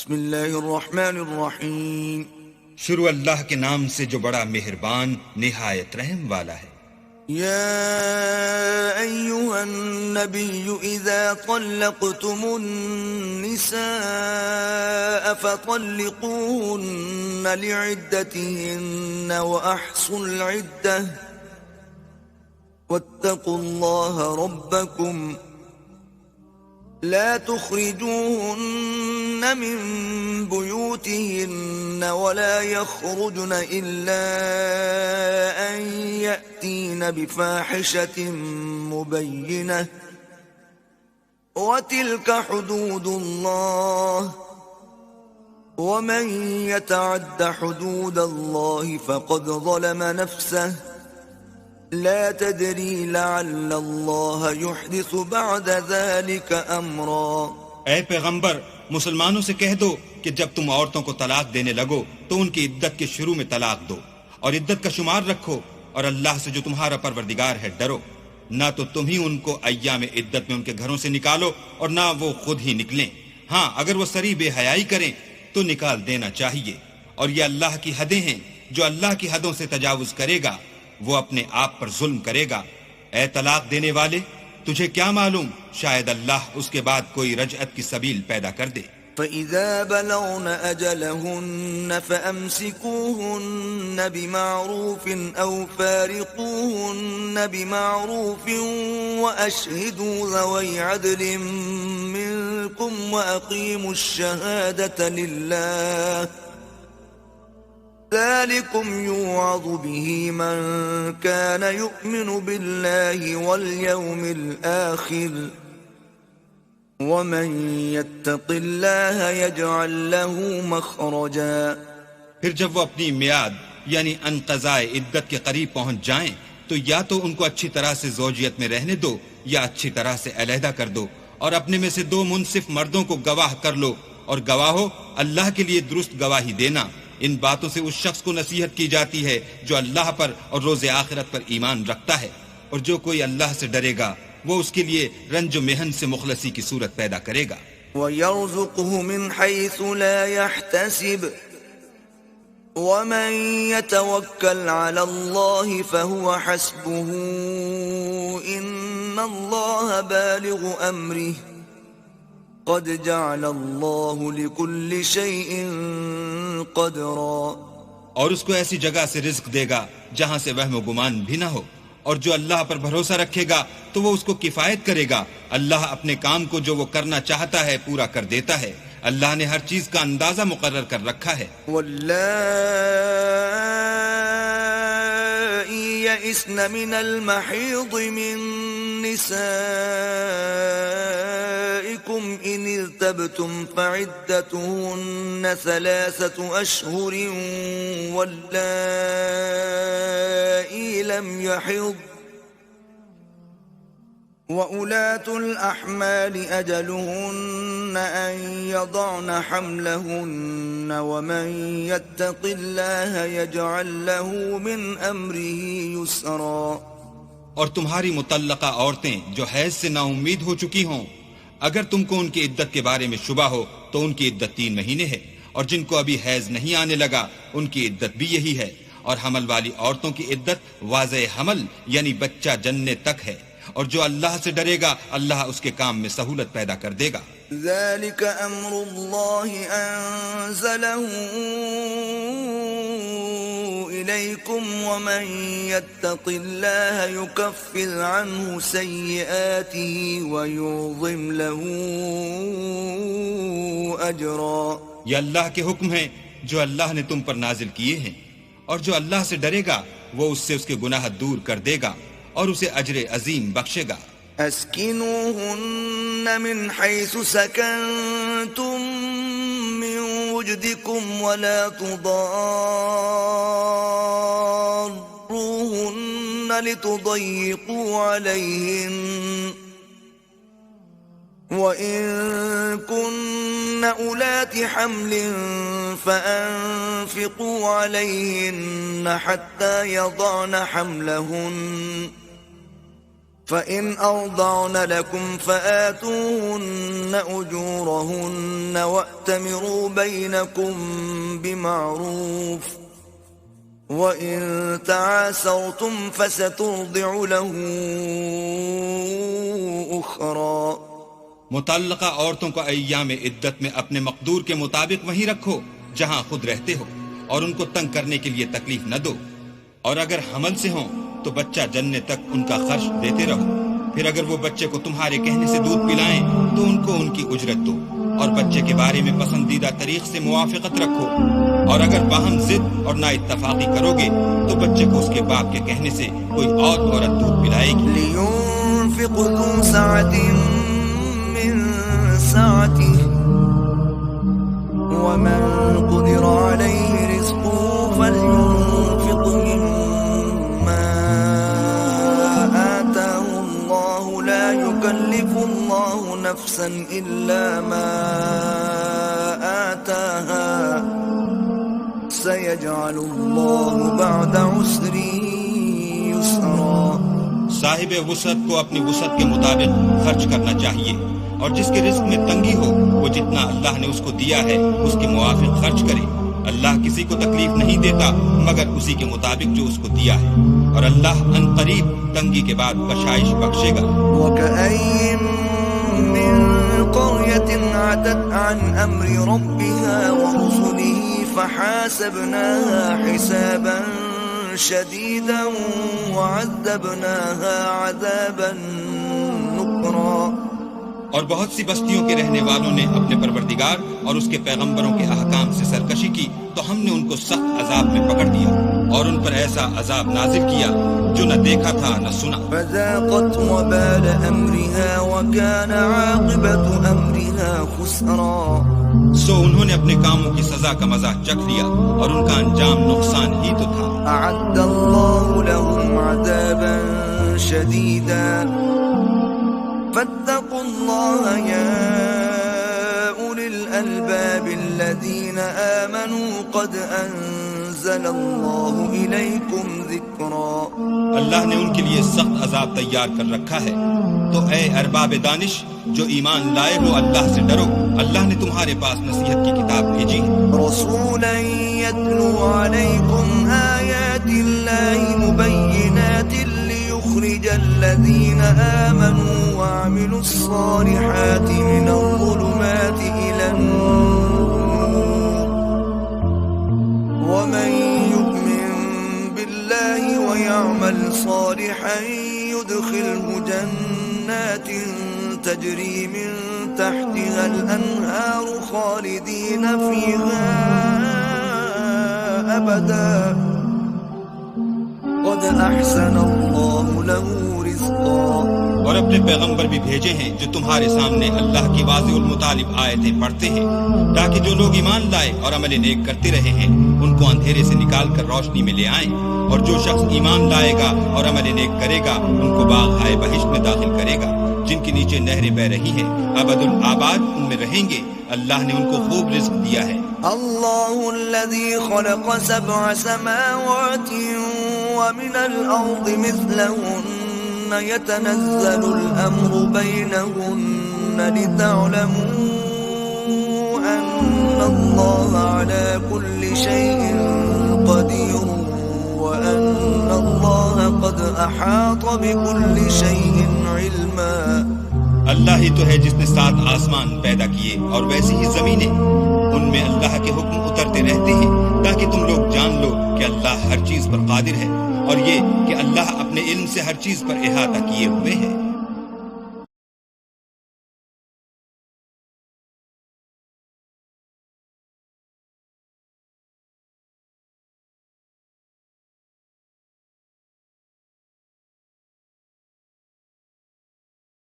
بسم اللہ الرحمن الرحیم. شروع اللہ کے نام سے جو بڑا مہربان نہایت رحم والا ہے. يا أيها النبي إذا طلقتم النساء فطلقوهن لعدتهن وأحصوا العدة واتقوا الله ربكم لا تخرجوهن من بيوتهن ولا يخرجن إلا أن يأتين بفاحشة مبينة وتلك حدود الله ومن يتعد حدود الله فقد ظلم نفسه لا تدری لعل اللہ یحدث بعد ذلك امرا. اے پیغمبر مسلمانوں سے کہہ دو کہ جب تم عورتوں کو طلاق دینے لگو تو ان کی عدت کے شروع میں طلاق دو اور عدت کا شمار رکھو اور اللہ سے جو تمہارا پروردگار ہے ڈرو. نہ تو تم ہی ان کو ایام عدت میں ان کے گھروں سے نکالو اور نہ وہ خود ہی نکلیں. ہاں اگر وہ سری بے حیائی کریں تو نکال دینا چاہیے. اور یہ اللہ کی حدیں ہیں، جو اللہ کی حدوں سے تجاوز کرے گا وہ اپنے آپ پر ظلم کرے گا. اے طلاق دینے والے تجھے کیا معلوم شاید اللہ اس کے بعد کوئی رجعت کی سبیل پیدا کر دے. فَإِذَا بَلَغْنَ أَجَلَهُنَّ فَأَمْسِكُوهُنَّ بِمَعْرُوفٍ أَوْ فَارِقُوهُنَّ بِمَعْرُوفٍ وَأَشْهِدُوا ذَوَيْ عَدْلٍ مِّنكُمْ وَأَقِيمُوا الشَّهَادَةَ لِلَّهِ ذلكم يوعظ به من كان يؤمن بالله واليوم الآخر ومن يتق الله يجعل له مخرجا. پھر جب وہ اپنی میعاد یعنی انقضاء عدت کے قریب پہنچ جائیں تو یا تو ان کو اچھی طرح سے زوجیت میں رہنے دو یا اچھی طرح سے علیحدہ کر دو اور اپنے میں سے 2 منصف مردوں کو گواہ کر لو اور گواہو اللہ کے لیے درست گواہی دینا. ان باتوں سے اس شخص کو نصیحت کی جاتی ہے جو اللہ پر اور روز آخرت پر ایمان رکھتا ہے، اور جو کوئی اللہ سے ڈرے گا وہ اس کے لیے رنج و محن سے مخلصی کی صورت پیدا کرے گا. وَيَرْزُقْهُ مِنْ حَيْثُ لَا يَحْتَسِبُ وَمَنْ يَتَوَكَّلْ عَلَى اللَّهِ فَهُوَ حَسْبُهُ إِنَّ اللَّهَ بَالِغُ أَمْرِهِ قد جعل اللہ لکل شیء قدرا. اور اس کو ایسی جگہ سے رزق دے گا جہاں سے وہم و گمان بھی نہ ہو، اور جو اللہ پر بھروسہ رکھے گا تو وہ اس کو کفایت کرے گا. اللہ اپنے کام کو جو وہ کرنا چاہتا ہے پورا کر دیتا ہے. اللہ نے ہر چیز کا اندازہ مقرر کر رکھا ہے. واللائی یئسن من المحیض من نسائکم ان ارتبتم فعدتهن 3 اشہر واللائی لم یحض وَأُولَاتُ الْأَحْمَالِ أَجَلُهُنَّ أَن يَضَعْنَ حَمْلَهُنَّ وَمَن يَتَّقِ اللَّهَ يَجْعَل لَّهُ مِنْ أَمْرِهِ يُسْرًا. اور تمہاری مطلقہ عورتیں جو حیض سے نا امید ہو چکی ہوں، اگر تم کو ان کی عدت کے بارے میں شبہ ہو تو ان کی عدت 3 مہینے ہے، اور جن کو ابھی حیض نہیں آنے لگا ان کی عدت بھی یہی ہے. اور حمل والی عورتوں کی عدت واضح حمل یعنی بچہ جننے تک ہے. اور جو اللہ سے ڈرے گا اللہ اس کے کام میں سہولت پیدا کر دے گا. ذلك امر اللہ انزلہ الیکم ومن یتق اللہ یکفر عنہ سیئاتہ ویعظم له اجرا. یہ اللہ کے حکم ہیں جو اللہ نے تم پر نازل کیے ہیں، اور جو اللہ سے ڈرے گا وہ اس سے اس کے گناہ دور کر دے گا اور اسے اجر عظیم بخشے گا. اسکنوہن من حیث سکنتم من وجدکم ولا تضاروہن لتضیقوا علیہن وَإِن كُنَّ أُولَاتِ حَمْلٍ فَأَنفِقُوا عَلَيْهِنَّ حَتَّى يَضَعْنَ حَمْلَهُنَّ فإن أرضعن لكم فآتوهن أجورهن وأتمروا بينكم بمعروف وإن تعاسرتم فسترضع له أخرى. متعلقہ عورتوں کو ایام عدت میں اپنے مقدور کے مطابق وہیں رکھو جہاں خود رہتے ہو، اور ان کو تنگ کرنے کے لیے تکلیف نہ دو، اور اگر حمل سے ہوں تو بچہ جننے تک ان کا خرچ دیتے رہو. پھر اگر وہ بچے کو تمہارے کہنے سے دودھ پلائیں تو ان کو ان کی اجرت دو، اور بچے کے بارے میں پسندیدہ طریق سے موافقت رکھو. اور اگر باہم ضد اور نا اتفاقی کرو گے تو بچے کو اس کے باپ کے کہنے سے کوئی اور عورت دودھ پلائے گی. لِيُنْفِقْ ذُو سَعَةٍ مِّن سَعَتِهِ وَمَن قُدِرَ عَلَيْهِ رِزْقُهُ فَلْيُنْفِقْ مِمَّا آتَاهُ اللَّهُ لَا يُكَلِّفُ اللَّهُ نَفْسًا إِلَّا مَا آتَاهَا سَيَجْعَلُ اللَّهُ بَعْدَ عُسْرٍ يُسْرًا. صاحب وسعت کو اپنی وسعت کے مطابق خرچ کرنا چاہیے، اور جس کے رزق میں تنگی ہو وہ جتنا اللہ نے اس کو دیا ہے اس کے موافق خرچ کرے. اللہ کسی کو تکلیف نہیں دیتا مگر اسی کے مطابق جو اس کو دیا ہے، اور اللہ ان قریب تنگی کے بعد بخشائش بخشے گا. وَكَأَيٍّ مِّن قَرْيَةٍ عَتَتْ عَنْ أَمْرِ رَبِّهَا وَرُسُلِهِ فَحَاسَبْنَاهَا حِسَابًا شديدا وعذبناها عذابا نكرا. اور بہت سی بستیوں کے رہنے والوں نے اپنے پروردگار اور اس کے پیغمبروں کے احکام سے سرکشی کی تو ہم نے ان کو سخت عذاب میں پکڑ دیا اور ان پر ایسا عذاب نازل کیا جو نہ دیکھا تھا نہ سنا. فذاقت وبال امرها وكان عاقبة امرها خسرا. سو انہوں نے اپنے کاموں کی سزا کا مزہ چکھ لیا اور ان کا انجام نقصان ہی تو تھا. اعد الله لهم عذابا شديدا فاتقوا الله يا أولي الألباب الذين آمنوا قد أنزل الله إليكم ذكرا. اللہ نے ان کے لیے سخت عذاب تیار کر رکھا ہے، تو اے ارباب دانش جو ایمان لائے ہو اللہ سے ڈرو، اللہ نے تمہارے پاس نصیحت کی کتاب بھیجی ہے. رسولا يتلو عليكم آيات الله مبينات ليخرج الذين آمنوا وعملوا الصالحات من الظلمات إلى النور ومن يؤمن بالله ويعمل صالحا يدخله جنات تجري من تحتها الأنهار خالدين فيها أبدا قد أحسن الله له رزقا. اور اپنے پیغمبر بھی بھیجے ہیں جو تمہارے سامنے اللہ کی واضح المطالب آیتیں پڑھتے ہیں تاکہ جو لوگ ایمان لائے اور عمل نیک کرتے رہے ہیں ان کو اندھیرے سے نکال کر روشنی میں لے آئیں، اور جو شخص ایمان لائے گا اور عمل نیک کرے گا ان کو باغ بہشت میں داخل کرے گا جن کے نیچے نہریں بہ رہی ہیں، ابد الآباد ان میں رہیں گے. اللہ نے ان کو خوب رزق دیا ہے. الله الذي خلق 7 سماوات ومن الأرض مثلهن يتنزل الأمر بينهن لتعلموا أن الله على كل شيء قدير وأن الله قد أحاط بكل شيء علما. اللہ ہی تو ہے جس نے 7 آسمان پیدا کیے اور ویسی ہی زمینیں، ان میں اللہ کے حکم اترتے رہتے ہیں تاکہ تم لوگ جان لو کہ اللہ ہر چیز پر قادر ہے، اور یہ کہ اللہ اپنے علم سے ہر چیز پر احاطہ کیے ہوئے ہے.